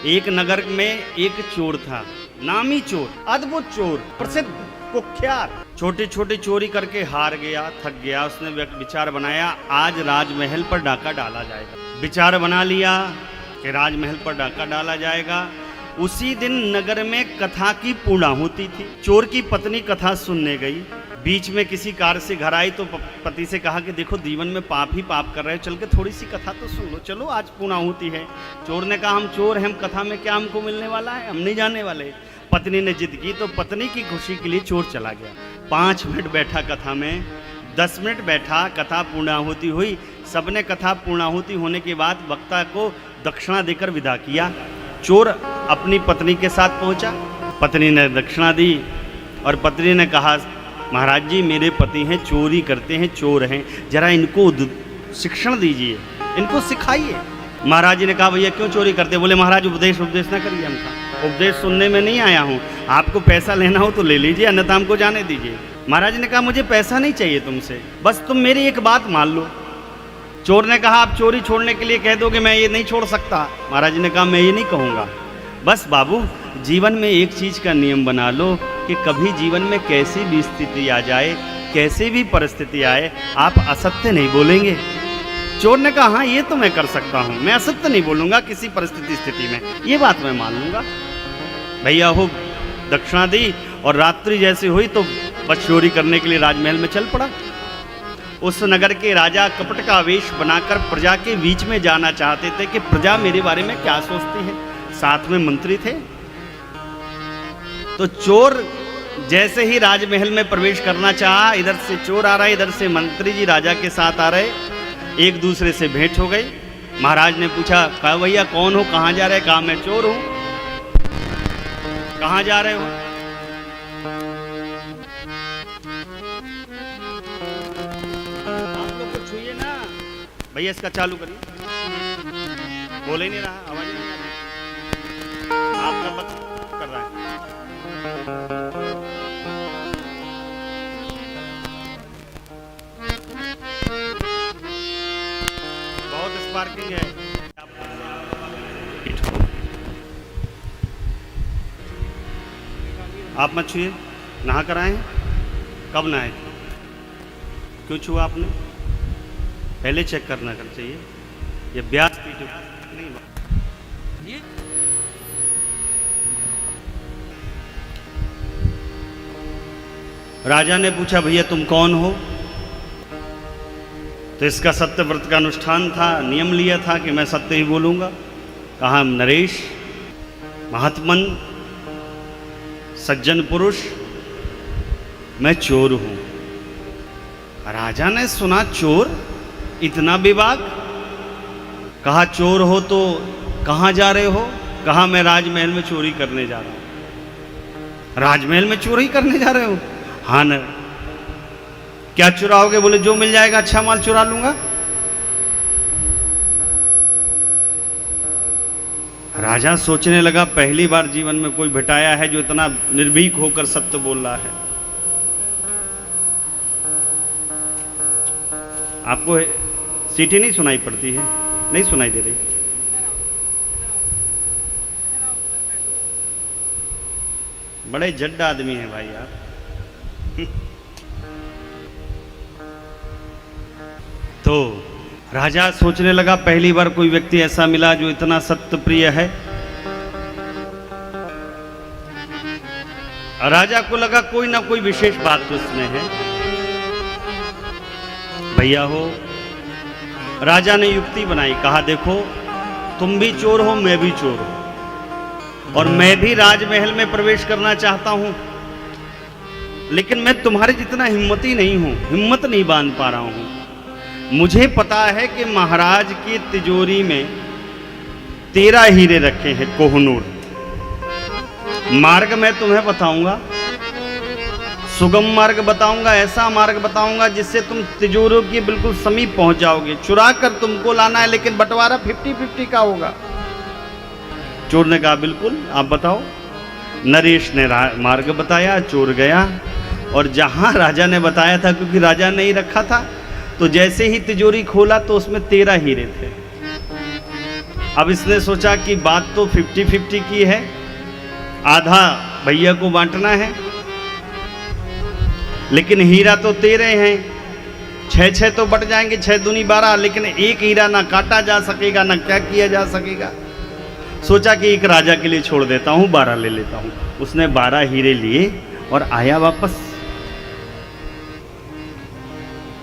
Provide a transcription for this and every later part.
एक नगर में एक चोर था, नामी चोर, अद्भुत चोर, प्रसिद्ध, कुख्यात। छोटी छोटी चोरी करके हार गया, थक गया। उसने विचार बनाया आज राजमहल पर डाका डाला जाएगा। विचार बना लिया कि राजमहल पर डाका डाला जाएगा। उसी दिन नगर में कथा की पूर्णाहुति थी। चोर की पत्नी कथा सुनने गई। बीच में किसी कार्य से घर आई तो पति से कहा कि देखो जीवन में पाप ही पाप कर रहे हो, चल के थोड़ी सी कथा तो सुन लो, चलो आज पूर्णाहुति है। चोर ने कहा हम चोर हैं, हम कथा में क्या हमको मिलने वाला है, हम नहीं जाने वाले। पत्नी ने जिद की तो पत्नी की खुशी के लिए चोर चला गया। 5 मिनट बैठा कथा में, 10 मिनट बैठा, कथा पूर्णाहुति हुई। सबने कथा पूर्णाहुति होने के बाद वक्ता को दक्षिणा देकर विदा किया। चोर अपनी पत्नी के साथ पहुंचा। पत्नी ने दक्षिणा दी और पत्नी ने कहा महाराज जी मेरे पति हैं, चोरी करते हैं, चोर हैं, जरा इनको शिक्षण दीजिए, इनको सिखाइए। महाराज जी ने कहा भैया क्यों चोरी करते? बोले महाराज उपदेश ना करिए, हमका उपदेश सुनने में नहीं आया हूँ, आपको पैसा लेना हो तो ले लीजिए, अन्यथा हमको जाने दीजिए। महाराज ने कहा मुझे पैसा नहीं चाहिए तुमसे, बस तुम मेरी एक बात मान लो। चोर ने कहा आप चोरी छोड़ने के लिए कह दोगे मैं ये नहीं छोड़ सकता। महाराज ने कहा मैं ये नहीं कहूँगा, बस बाबू जीवन में एक चीज़ का नियम बना लो कि कभी जीवन में कैसी भी स्थिति आ जाए, कैसी भी परिस्थिति आए, आप असत्य नहीं बोलेंगे। चोर ने कहा हाँ ये तो मैं कर सकता हूँ, मैं असत्य नहीं बोलूँगा किसी परिस्थिति स्थिति में, ये बात मैं मान लूँगा। भैया हो दक्षिणा दी और रात्रि जैसे हुई तो बस चोरी करने के लिए राजमहल में चल पड़ा। उस नगर के राजा कपट का वेश बनाकर प्रजा के बीच में जाना चाहते थे कि प्रजा मेरे बारे में क्या सोचती है। साथ में मंत्री थे। तो चोर जैसे ही राजमहल में प्रवेश करना चाहा, इधर से चोर आ रहा है, इधर से मंत्री जी राजा के साथ आ रहे, एक दूसरे से भेंट हो गई। महाराज ने पूछा कहा भैया कौन हो, कहाँ जा रहे? कहा मैं चोर हूँ। कहाँ जा रहे हो? आप लोग कुछ छुइए ना भैया, इसका चालू करिए। बोल ही नहीं रहा, आवाज नहीं आ रही, आपका बस कर रहा है। बहुत स्पार्किंग है। आप मत छुइए। नहा कर आए? कब नहाए? क्यों छुआ आपने? पहले चेक करना कर चाहिए। ये ब्याज नहीं। राजा ने पूछा भैया तुम कौन हो? तो इसका सत्य व्रत का अनुष्ठान था, नियम लिया था कि मैं सत्य ही बोलूंगा। कहा नरेश, महात्मन, सज्जन पुरुष, मैं चोर हूं। राजा ने सुना चोर, इतना विवाद। कहा चोर हो तो कहां जा रहे हो? कहा मैं राजमहल में चोरी करने जा रहा हूं। राजमहल में चोरी करने जा रहे हो? हाँ न। क्या चुराओगे? बोले जो मिल जाएगा अच्छा माल चुरा लूंगा। राजा सोचने लगा पहली बार जीवन में कोई भेटाया है जो इतना निर्भीक होकर सत्य बोल रहा है। आपको सीटी नहीं सुनाई पड़ती है? नहीं सुनाई दे रही? बड़े जड्ड आदमी है भाई आप। तो राजा सोचने लगा पहली बार कोई व्यक्ति ऐसा मिला जो इतना सत्य प्रिय है। राजा को लगा कोई ना कोई विशेष बात तो उसमें है। भैया हो, राजा ने युक्ति बनाई। कहा देखो तुम भी चोर हो, मैं भी चोर हूं, और मैं भी राजमहल में प्रवेश करना चाहता हूं, लेकिन मैं तुम्हारे जितना हिम्मती नहीं हूं, हिम्मत नहीं बांध पा रहा हूं। मुझे पता है कि महाराज की तिजोरी में 13 हीरे रखे हैं, कोहनूर। मार्ग मैं तुम्हें बताऊंगा, सुगम मार्ग बताऊंगा, ऐसा मार्ग बताऊंगा जिससे तुम तिजोरियों के बिल्कुल समीप पहुंच जाओगे। चुरा कर तुमको लाना है, लेकिन बंटवारा 50-50 का होगा। चोर ने कहा बिल्कुल, आप बताओ। नरेश ने मार्ग बताया, चोर गया, और जहां राजा ने बताया था, क्योंकि राजा ने ही रखा था, तो जैसे ही तिजोरी खोला तो उसमें 13 हीरे थे। अब इसने सोचा कि बात तो 50-50 की है, आधा भैया को बांटना है, लेकिन हीरा तो 13 हैं, 6-6 तो बट जाएंगे, 6 दूनी 12, लेकिन एक हीरा ना काटा जा सकेगा ना क्या किया जा सकेगा। सोचा कि एक राजा के लिए छोड़ देता हूँ, 12 ले लेता हूँ। उसने 12 हीरे लिए और आया वापस,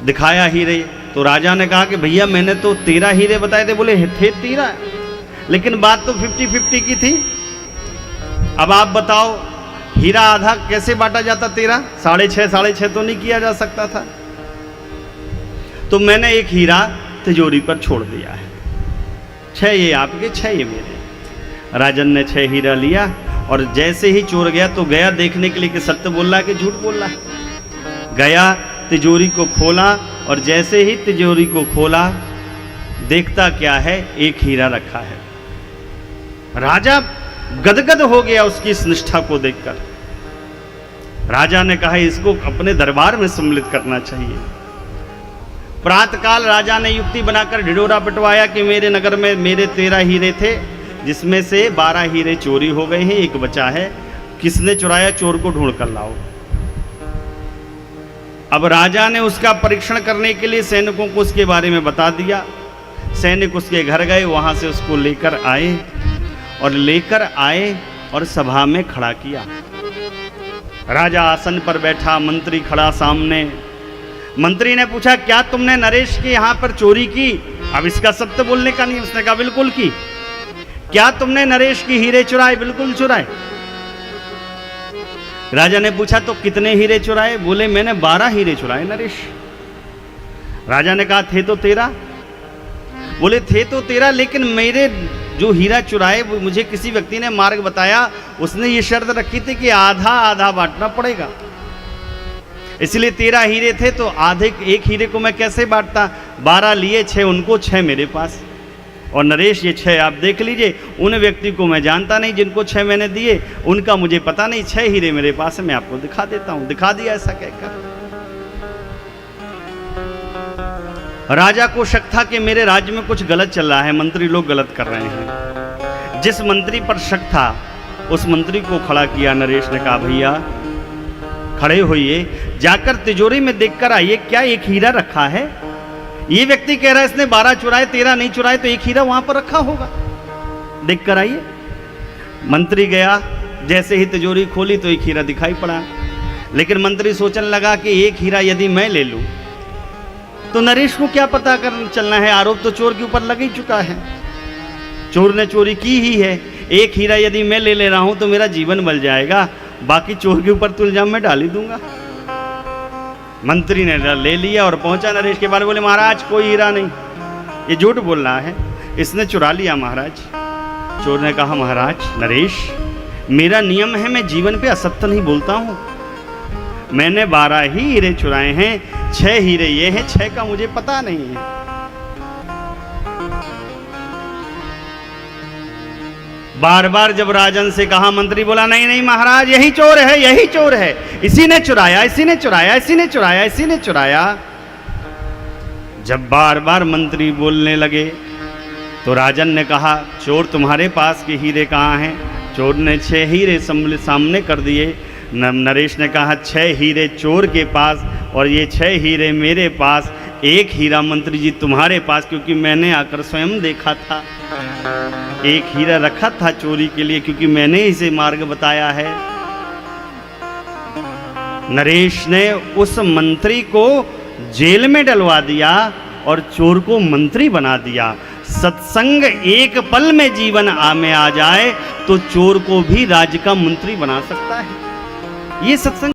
दिखाया हीरे। तो राजा ने कहा कि भैया मैंने तो 13 हीरे बताए थे। बोले थे 13, लेकिन बात तो 50-50 की थी। अब आप बताओ हीरा आधा कैसे बांटा जाता? 13, 6.5 तो नहीं किया जा सकता था। तो मैंने एक हीरा तिजोरी पर छोड़ दिया है, 6 ये आपके, 6 ये मेरे। राजन ने 6 हीरा लिया और जैसे ही चोर गया तो गया देखने के लिए कि सत्य बोल रहा है कि झूठ बोल रहा है। गया तिजोरी को खोला और जैसे ही तिजोरी को खोला देखता क्या है, एक हीरा रखा है। राजा गदगद हो गया उसकी इस निष्ठा को देखकर। राजा ने कहा इसको अपने दरबार में सम्मिलित करना चाहिए। प्रातःकाल राजा ने युक्ति बनाकर ढिढोरा पिटवाया कि मेरे नगर में मेरे 13 हीरे थे, जिसमें से 12 हीरे चोरी हो गए हैं, एक बचा है। किसने चुराया? चोर को ढूंढ कर लाओ। अब राजा ने उसका परीक्षण करने के लिए सैनिकों को उसके बारे में बता दिया। सैनिक उसके घर गए, वहां से उसको लेकर आए और सभा में खड़ा किया। राजा आसन पर बैठा, मंत्री खड़ा सामने। मंत्री ने पूछा क्या तुमने नरेश के यहां पर चोरी की? अब इसका सत्य बोलने का नहीं, उसने कहा बिल्कुल की। क्या तुमने नरेश की हीरे चुराए? बिल्कुल चुराए। राजा ने पूछा तो कितने हीरे चुराए? बोले मैंने 12 हीरे चुराए नरेश। राजा ने कहा थे तो 13। बोले थे तो 13, लेकिन मेरे जो हीरा चुराए वो मुझे किसी व्यक्ति ने मार्ग बताया, उसने ये शर्त रखी थी कि आधा आधा बांटना पड़ेगा, इसलिए 13 हीरे थे तो आधे, एक हीरे को मैं कैसे बांटता? 12 लिए, 6 उनको, 6 मेरे पास। और नरेश ये 6 आप देख लीजिए, उन व्यक्ति को मैं जानता नहीं जिनको 6 मैंने दिए, उनका मुझे पता नहीं, 6 हीरे मेरे पास है, मैं आपको दिखा देता हूं। दिखा दिया ऐसा कहकर। राजा को शक था कि मेरे राज्य में कुछ गलत चल रहा है, मंत्री लोग गलत कर रहे हैं। जिस मंत्री पर शक था उस मंत्री को खड़ा किया। नरेश ने कहा भैया खड़े होइए, जाकर तिजोरी में देखकर आइए क्या एक हीरा रखा है? ये व्यक्ति कह रहा है इसने 12 चुराए, 13 नहीं चुराए, तो एक हीरा वहां पर रखा होगा, देख कर आइए। मंत्री गया, जैसे ही तिजोरी खोली तो एक हीरा दिखाई पड़ा। लेकिन मंत्री सोचने लगा कि एक हीरा यदि मैं ले लूं तो नरेश को क्या पता कर चलना है, आरोप तो चोर के ऊपर लग ही चुका है, चोर ने चोरी की ही है। एक हीरा यदि मैं ले ले रहा हूं तो मेरा जीवन बल जाएगा, बाकी चोर के ऊपर तो इल्जाम मैं डाल ही दूंगा। मंत्री ने ले लिया और पहुंचा नरेश के बारे। बोले महाराज कोई हीरा नहीं, ये झूठ बोल रहा है, इसने चुरा लिया महाराज। चोर ने कहा महाराज नरेश मेरा नियम है, मैं जीवन पे असत्य नहीं बोलता हूं, मैंने 12 ही हीरे चुराए हैं, 6 हीरे ये हैं, 6 का मुझे पता नहीं है। बार बार जब राजन से कहा, मंत्री बोला नहीं नहीं महाराज यही चोर है, यही चोर है, इसी ने चुराया, इसी ने चुराया, इसी ने चुराया, इसी ने चुराया। जब बार बार मंत्री बोलने लगे तो राजन ने कहा चोर तुम्हारे पास के हीरे कहाँ हैं? चोर ने 6 हीरे सामने कर दिए। नरेश ने कहा 6 हीरे चोर के पास और ये 6 हीरे मेरे पास, एक हीरा मंत्री जी तुम्हारे पास, क्योंकि मैंने आकर स्वयं देखा था, एक हीरा रखा था चोरी के लिए, क्योंकि मैंने इसे मार्ग बताया है। नरेश ने उस मंत्री को जेल में डलवा दिया और चोर को मंत्री बना दिया। सत्संग एक पल में जीवन में आ जाए तो चोर को भी राज्य का मंत्री बना सकता है। ये सत्संग